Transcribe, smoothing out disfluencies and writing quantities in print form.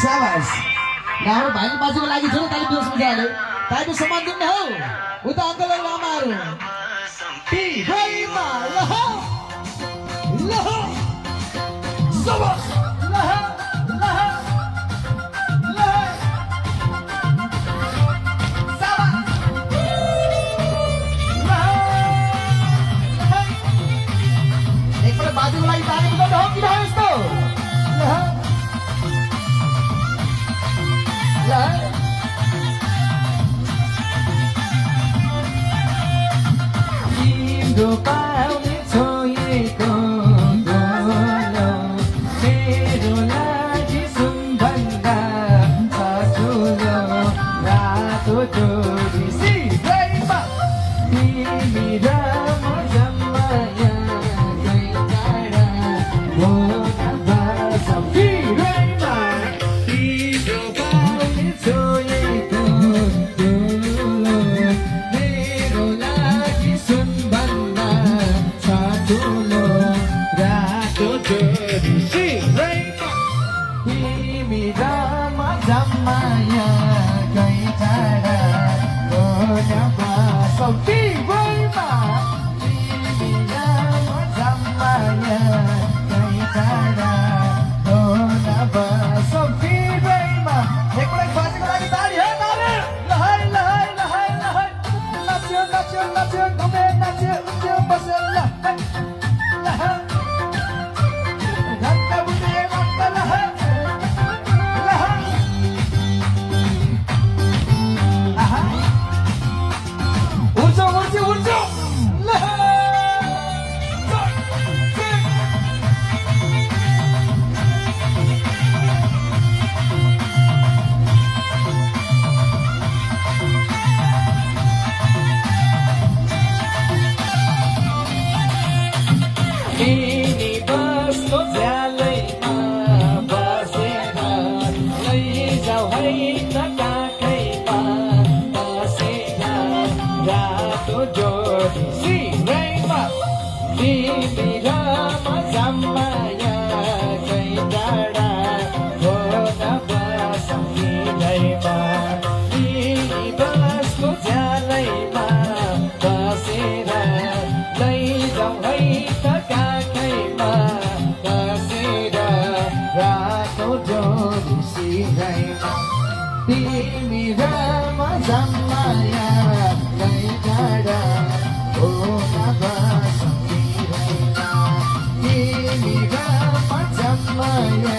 स्याबास र हाम्रो भाइको बाजुको लागि छोरी ताली बजाउनु मजाले ताली सम्मान दिनु हौ उता अङ्कलहरू आमाहरू भैमा लह लह सबस लह लह लह साबास लह लह एकपल्ट बाजुको लागि ताली बजाउनु हौ किन यस्तो लह तिम्रो पाउने छोएको गोलो मेरो लागि सुनभन्दा ठुलो रातो जोडी सिधैमा तिमी र म जम्माया गई टाढा हो नभएसम्म तिरैमा तिम्रो पाउने छोएको गोलो मेरो लागि सुनभन्दा ठुलो रातो जोडी सिधैमा तिमी र म जम्माया गई टाढा हो नभएसम्म तिरैमा तिमी र म जम्माया गई टाढा हो नभएसम्म तिरैमा एकपल्ट बाजुको लागि ताली हो ताली लहै लहै लहै लहै नाच्यो नाच्यो नाच्यो घुमे नाच्यो उठ्यो बस्यो लहै लहै घन्टा बुझे घन्टा लहै लहै आहा उठ्यो उठ्यो उठ्यो लहै तिमी बस्नु झ्यालैमा बसेर लैजाऊ है त काखैमा बसेर रातो जोडी सिरैमा तिमी र म जम्माया गई टाढा हो नभएसम्म सिधैमा तिमी बस्नु झ्यालैमा बसेर लैजाऊ है त काखैमा बसेर रातो जोडी सिधैमा तिमी र म जम्माया गई टाढा हो नभएसम्म सिधैमा तिमी र म जम्माया